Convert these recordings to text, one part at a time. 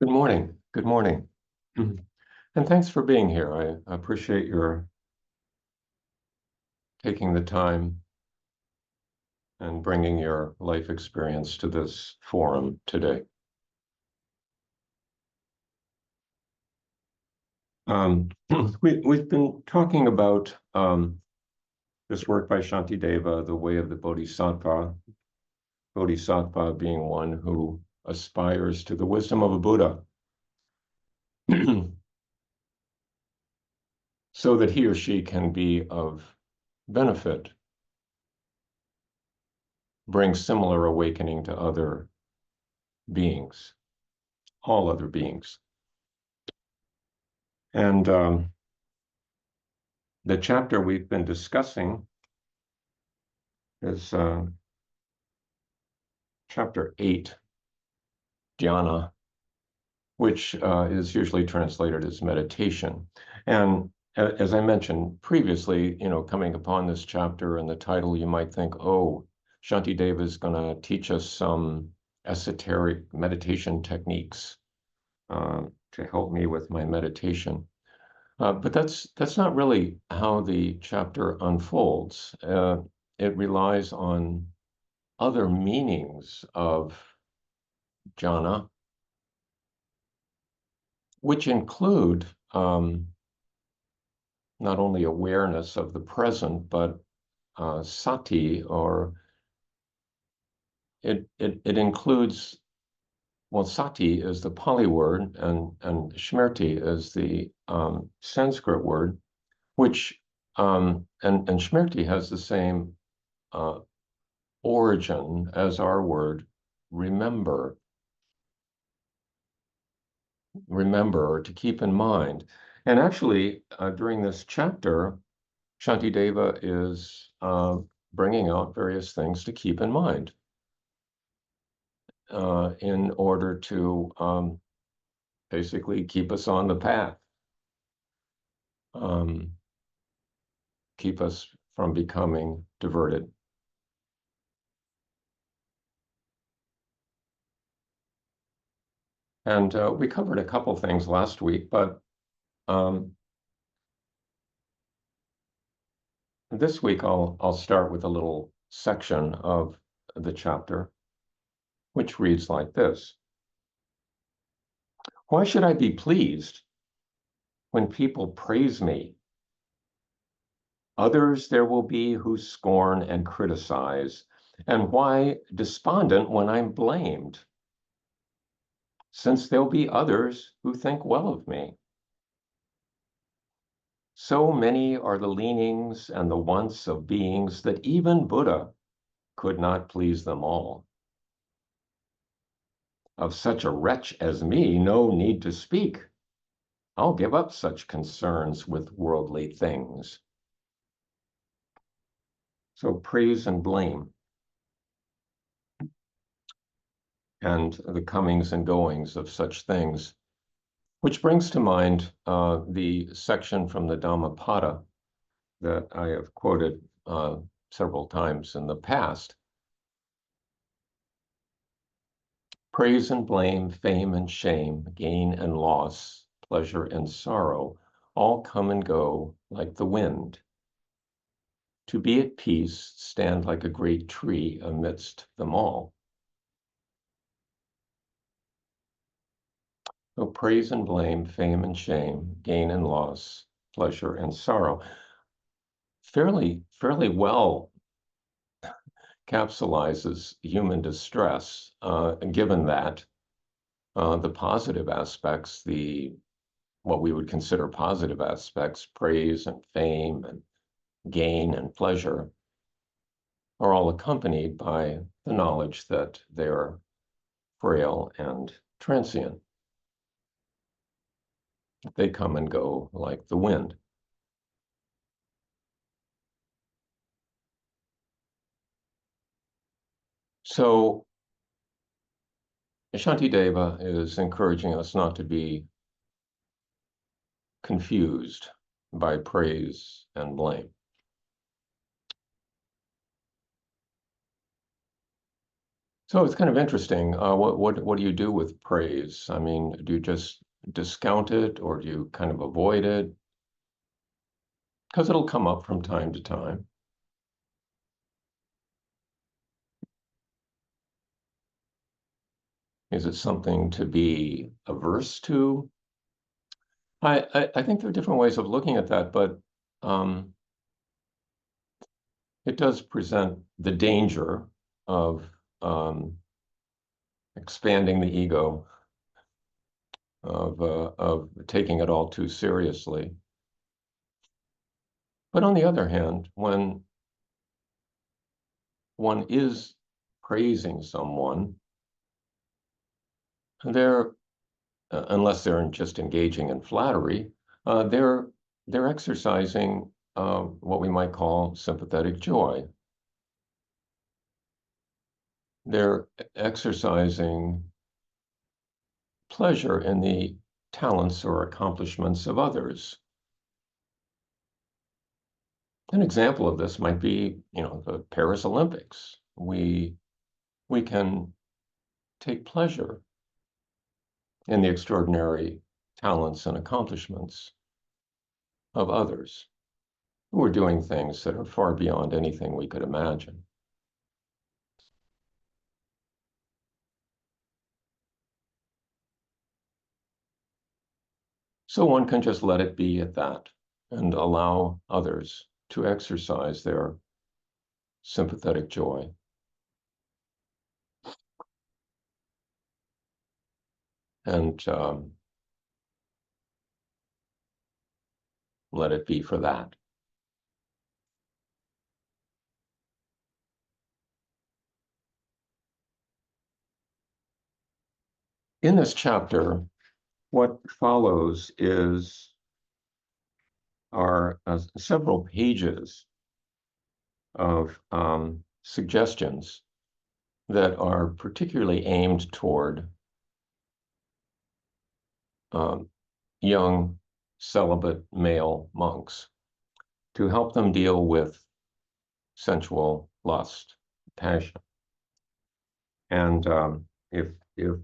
Good morning. Good morning. Mhm. And thanks for being here. I appreciate your taking the time and bringing your life experience to this forum today. Um, we've been talking about this work by Shantideva, The Way of the Bodhisattva, Bodhisattva being one who aspires to the wisdom of a Buddha so that he or she can be of benefit, bring similar awakening to other beings, all other beings. And the chapter we've been discussing is chapter 8, dhyana, which is usually translated as meditation. And as I mentioned previously, coming upon this chapter and the title, you might think, oh, Shantideva is going to teach us some esoteric meditation techniques to help me with my meditation. But that's not really how the chapter unfolds. It relies on other meanings of jhana, which include not only awareness of the present, but sati, or it includes, well, sati is the Pali word, and shmerti is the Sanskrit word, which and shmerti has the same origin as our word remember, or to keep in mind. And actually, during this chapter, Shantideva is bringing out various things to keep in mind in order to basically keep us on the path, keep us from becoming diverted. And we covered a couple things last week, but this week I'll start with a little section of the chapter, which reads like this. Why should I be pleased when people praise me? Others there will be who scorn and criticize, and why despondent when I'm blamed? Since there'll be others who think well of me. So many are the leanings and the wants of beings that even Buddha could not please them all. Of such a wretch as me, no need to speak. I'll give up such concerns with worldly things. So praise and blame, and the comings and goings of such things, which brings to mind the section from the Dhammapada that I have quoted several times in the past. Praise and blame, fame and shame, gain and loss, pleasure and sorrow, all come and go like the wind. To be at peace, stand like a great tree amidst them all. So praise and blame, fame and shame, gain and loss, pleasure and sorrow. Fairly well capsulizes human distress, given that the positive aspects, what we would consider positive aspects, praise and fame and gain and pleasure, are all accompanied by the knowledge that they're frail and transient. They come and go like the wind. So Shantideva is encouraging us not to be confused by praise and blame. So it's kind of interesting. What do you do with praise? I mean, do you just discount it, or do you kind of avoid it? Because it'll come up from time to time. Is it something to be averse to? I think there are different ways of looking at that, but um, it does present the danger of expanding the ego, of taking it all too seriously. But on the other hand, when one is praising someone, they're unless they're just engaging in flattery, they're exercising what we might call sympathetic joy. They're exercising pleasure in the talents or accomplishments of others. An example of this might be, the Paris Olympics. We can take pleasure in the extraordinary talents and accomplishments of others who are doing things that are far beyond anything we could imagine. So one can just let it be at that and allow others to exercise their sympathetic joy. And let it be for that. In this chapter, what follows are several pages of suggestions that are particularly aimed toward young celibate male monks to help them deal with sensual lust, passion. And if you're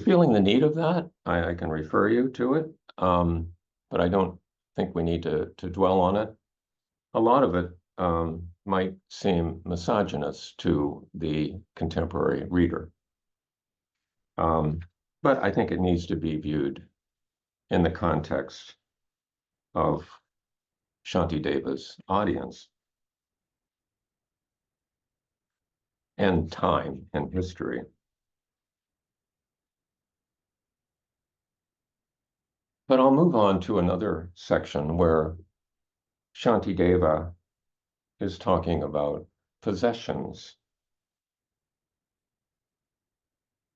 feeling the need of that, I can refer you to it, but I don't think we need to dwell on it. A lot of it might seem misogynist to the contemporary reader, but I think it needs to be viewed in the context of Shantideva's audience and time and history. But I'll move on to another section where Shantideva is talking about possessions.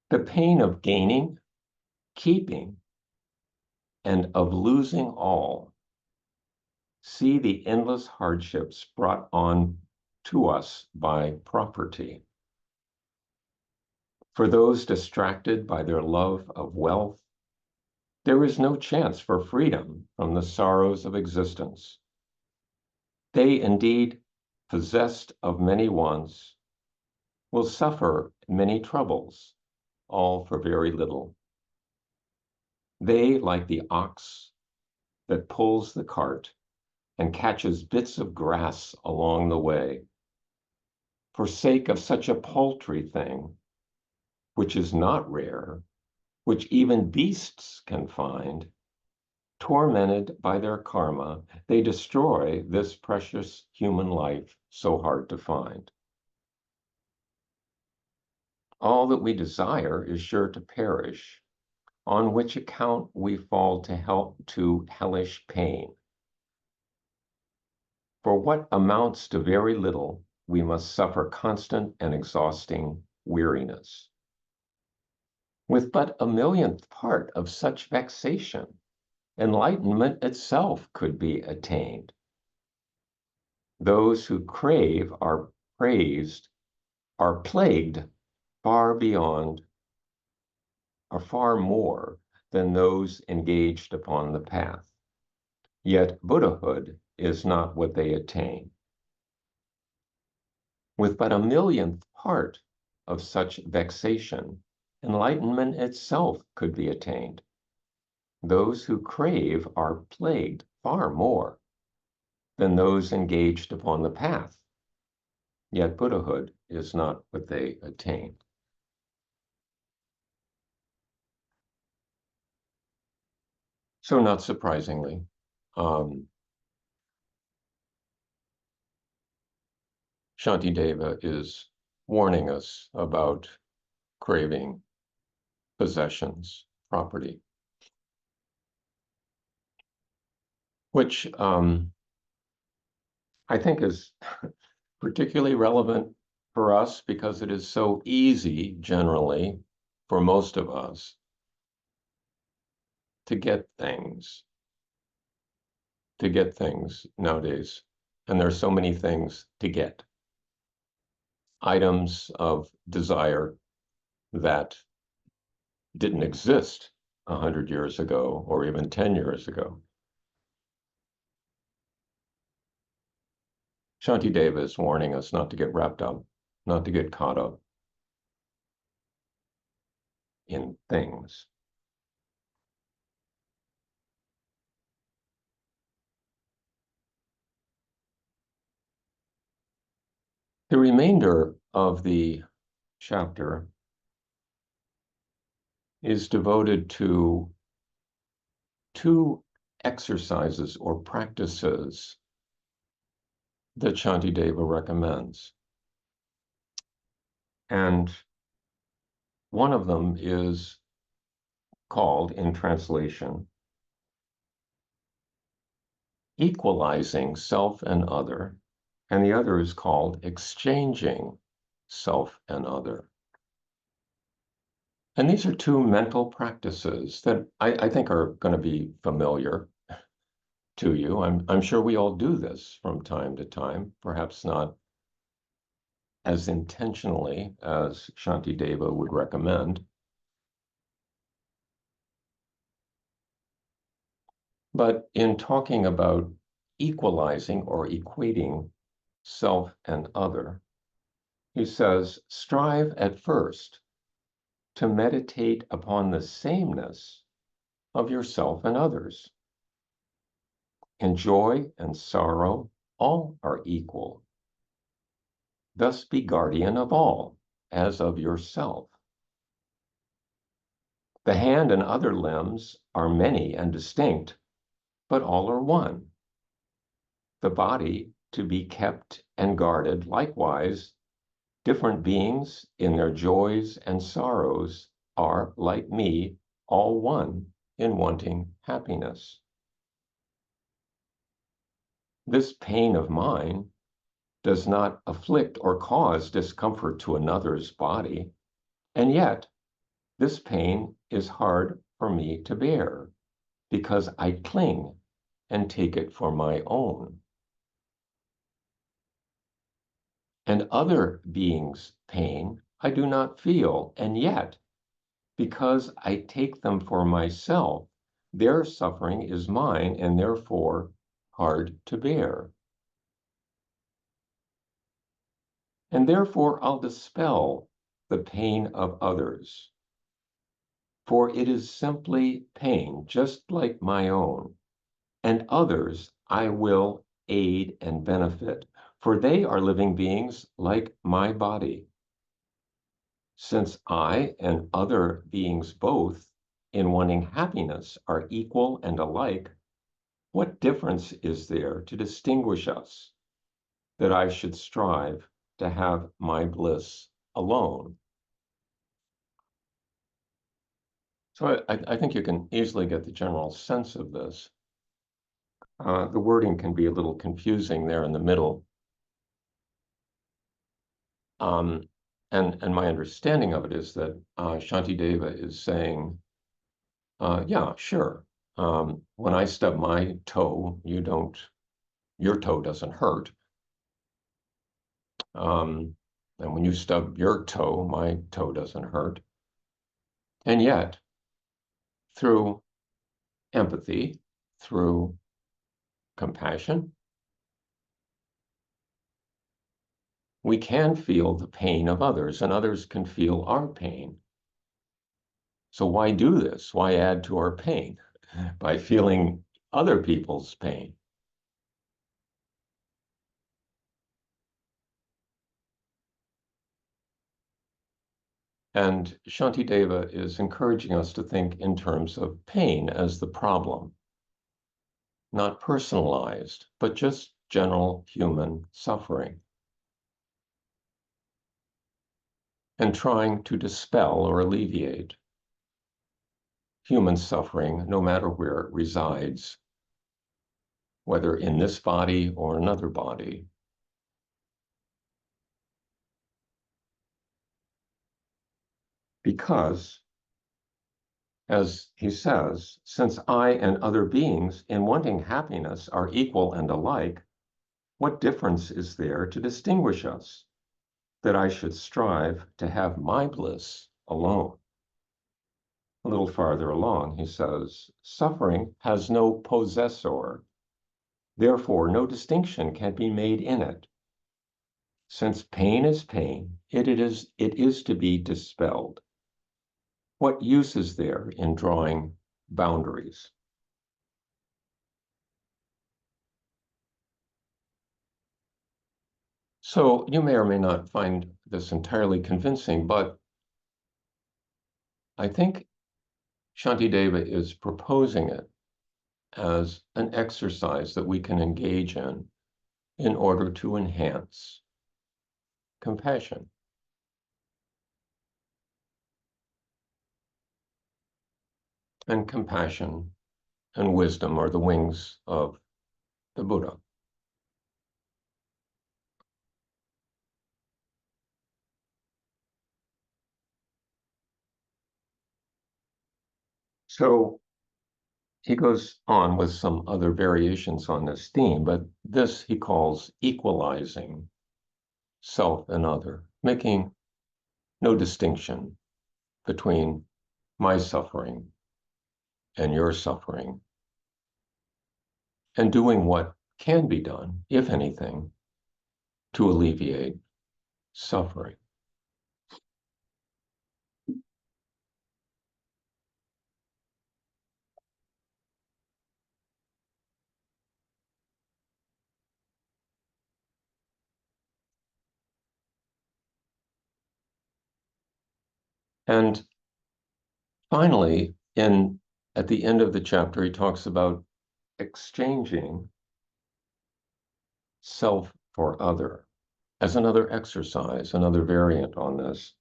The pain of gaining, keeping, and of losing all. See the endless hardships brought on to us by property. For those distracted by their love of wealth, there is no chance for freedom from the sorrows of existence. They indeed, possessed of many wants, will suffer many troubles, all for very little. They, like the ox that pulls the cart and catches bits of grass along the way, for sake of such a paltry thing, which is not rare, which even beasts can find, tormented by their karma, they destroy this precious human life so hard to find. All that we desire is sure to perish, on which account we fall to hellish pain. For what amounts to very little, we must suffer constant and exhausting weariness. With but a millionth part of such vexation, enlightenment itself could be attained. Those who crave are plagued far beyond, are far more than those engaged upon the path. Yet Buddhahood is not what they attain. With but a millionth part of such vexation, enlightenment itself could be attained. Those who crave are plagued far more than those engaged upon the path. Yet Buddhahood is not what they attain. So not surprisingly, Shantideva is warning us about craving possessions, property, which I think is particularly relevant for us because it is so easy, generally, for most of us to get things nowadays. And there are so many things to get. Items of desire that didn't exist 100 years ago or even 10 years ago. Shantideva is warning us not to get wrapped up, not to get caught up in things. The remainder of the chapter is devoted to two exercises or practices that Shantideva recommends. And one of them is called, in translation, equalizing self and other, and the other is called exchanging self and other. And these are two mental practices that I think are going to be familiar to you. I'm sure we all do this from time to time, perhaps not as intentionally as Shantideva would recommend. But in talking about equalizing or equating self and other, he says, strive at first to meditate upon the sameness of yourself and others. In joy and sorrow, all are equal. Thus be guardian of all, as of yourself. The hand and other limbs are many and distinct, but all are one. The body to be kept and guarded, likewise, different beings in their joys and sorrows are, like me, all one in wanting happiness. This pain of mine does not afflict or cause discomfort to another's body, and yet this pain is hard for me to bear because I cling and take it for my own. And other beings' pain I do not feel, and yet, because I take them for myself, their suffering is mine and therefore hard to bear. And therefore I'll dispel the pain of others, for it is simply pain, just like my own, and others I will aid and benefit, for they are living beings like my body. Since I and other beings both, in wanting happiness, are equal and alike, what difference is there to distinguish us that I should strive to have my bliss alone? So I think you can easily get the general sense of this. The wording can be a little confusing there in the middle. And my understanding of it is that Shantideva is saying, yeah, sure. When I stub my toe, your toe doesn't hurt. And when you stub your toe, my toe doesn't hurt. And yet, through empathy, through compassion, we can feel the pain of others, and others can feel our pain. So why do this? Why add to our pain by feeling other people's pain? And Shantideva is encouraging us to think in terms of pain as the problem, not personalized, but just general human suffering, and trying to dispel or alleviate human suffering, no matter where it resides, whether in this body or another body. Because, as he says, since I and other beings in wanting happiness are equal and alike, what difference is there to distinguish us, that I should strive to have my bliss alone? A little farther along, he says, suffering has no possessor, therefore no distinction can be made in it. Since pain is pain, it is to be dispelled. What use is there in drawing boundaries? So you may or may not find this entirely convincing, but I think Shantideva is proposing it as an exercise that we can engage in order to enhance compassion. And compassion and wisdom are the wings of the Buddha. So he goes on with some other variations on this theme, but this he calls equalizing self and other, making no distinction between my suffering and your suffering, and doing what can be done, if anything, to alleviate suffering. And finally, at the end of the chapter, he talks about exchanging self for other as another exercise, another variant on this.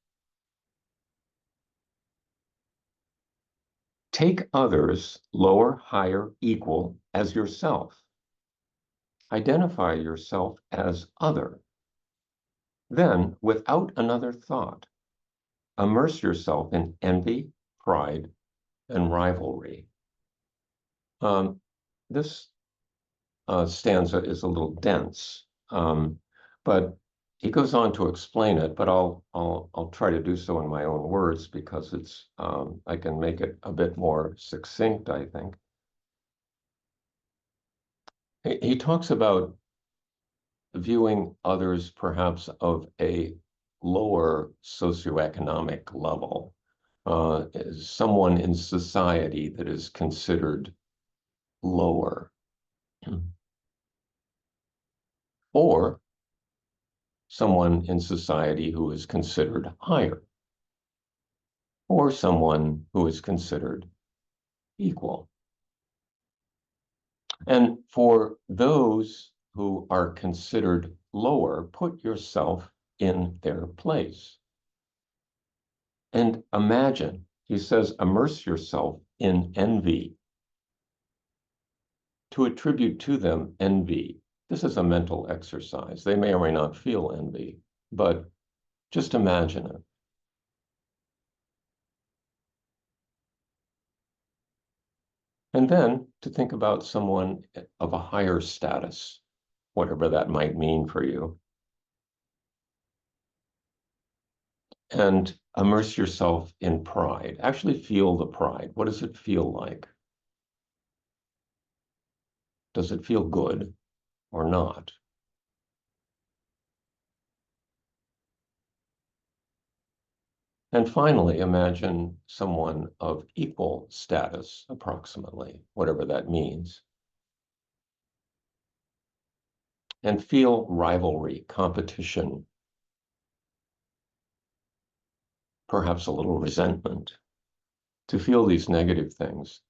Take others, lower, higher, equal, as yourself. Identify yourself as other. Then, without another thought, immerse yourself in envy, pride, and rivalry. This stanza is a little dense, but he goes on to explain it. But I'll try to do so in my own words because it's I can make it a bit more succinct, I think. He talks about viewing others perhaps of a lower socioeconomic level, as someone in society that is considered lower, or someone in society who is considered higher, or someone who is considered equal. And for those who are considered lower, put yourself in their place. And imagine, he says, immerse yourself in envy. To attribute to them envy. This is a mental exercise. They may or may not feel envy, but just imagine it. And then to think about someone of a higher status, whatever that might mean for you. And immerse yourself in pride. Actually feel the pride. What does it feel like? Does it feel good or not? And finally, imagine someone of equal status, approximately, whatever that means. And feel rivalry, competition, perhaps a little resentment, to feel these negative things.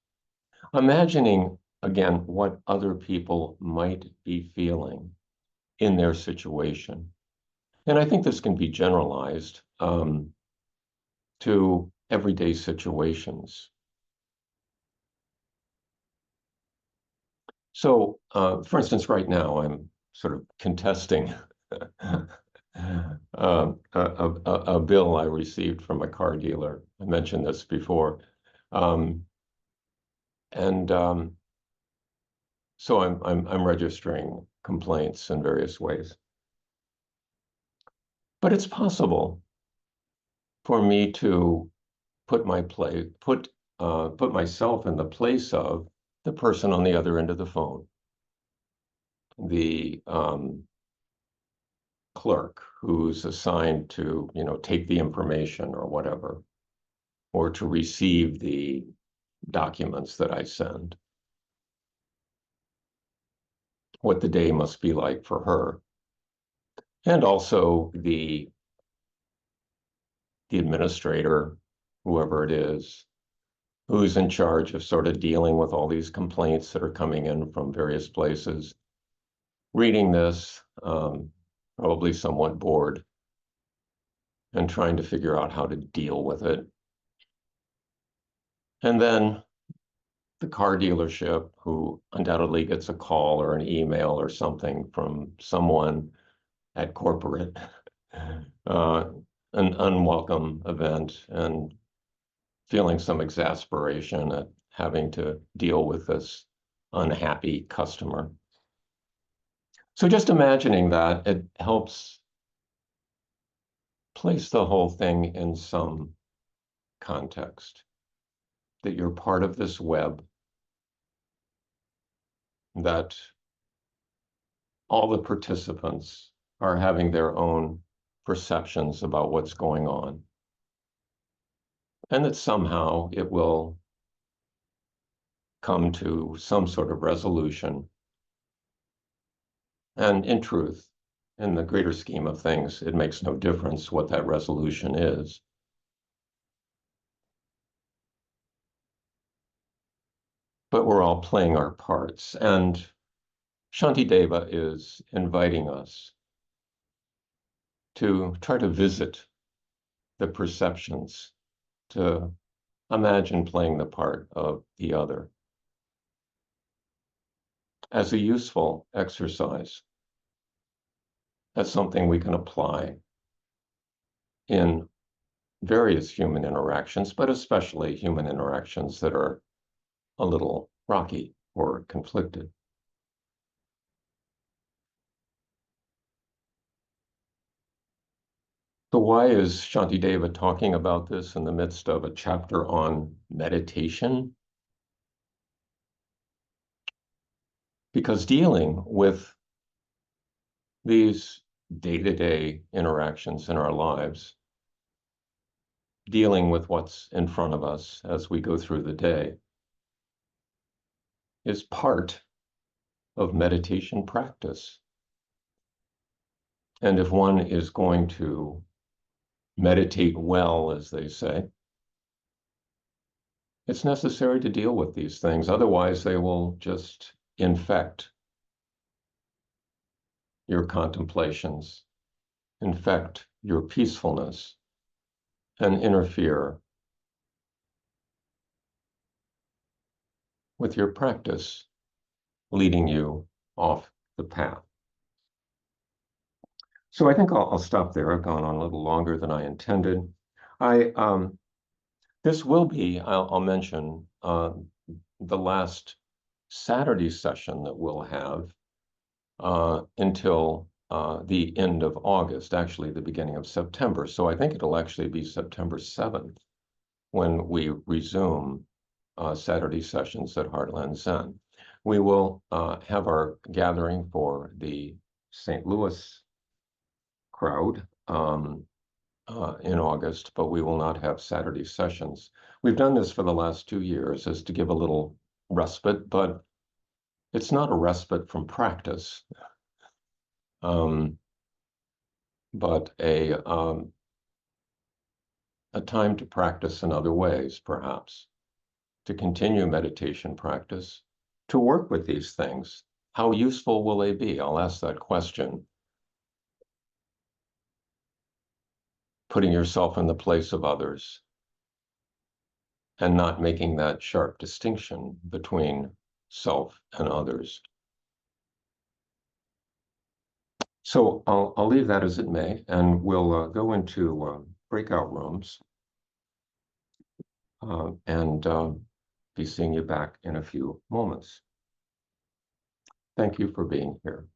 Imagining, again, what other people might be feeling in their situation. And I think this can be generalized to everyday situations. So, for instance, right now I'm sort of contesting a bill I received from a car dealer. I mentioned this before. Um, and so I'm registering complaints in various ways. But it's possible for me to put myself in the place of the person on the other end of the phone, the clerk who's assigned to, take the information or whatever, or to receive the documents that I send. What the day must be like for her. And also the administrator, whoever it is, who's in charge of sort of dealing with all these complaints that are coming in from various places, reading this, probably somewhat bored, and trying to figure out how to deal with it. And then the car dealership, who undoubtedly gets a call or an email or something from someone at corporate, an unwelcome event, and feeling some exasperation at having to deal with this unhappy customer. So just imagining that, it helps place the whole thing in some context, that you're part of this web, that all the participants are having their own perceptions about what's going on, and that somehow it will come to some sort of resolution. And in truth, in the greater scheme of things, it makes no difference what that resolution is. But we're all playing our parts. And Shantideva is inviting us to try to visit the perceptions, to imagine playing the part of the other as a useful exercise, as something we can apply in various human interactions, but especially human interactions that are a little rocky or conflicted. So why is Shantideva talking about this in the midst of a chapter on meditation? Because dealing with these day-to-day interactions in our lives, dealing with what's in front of us as we go through the day, is part of meditation practice. And if one is going to meditate well, as they say, it's necessary to deal with these things. Otherwise, they will just infect your contemplations, infect your peacefulness, and interfere with your practice, leading you off the path. So I think I'll stop there. I've gone on a little longer than I intended. This will be, I'll mention, the last Saturday session that we'll have until the end of August, actually the beginning of September. So I think it'll actually be September 7th when we resume Saturday sessions at Heartland Zen. We will have our gathering for the St. Louis crowd in August, but we will not have Saturday sessions. We've done this for the last 2 years as to give a little respite, but it's not a respite from practice, but a time to practice in other ways, perhaps, to continue meditation practice, to work with these things. How useful will they be? I'll ask that question. Putting yourself in the place of others and not making that sharp distinction between self and others. So I'll leave that as it may, and we'll go into breakout rooms and be seeing you back in a few moments. Thank you for being here.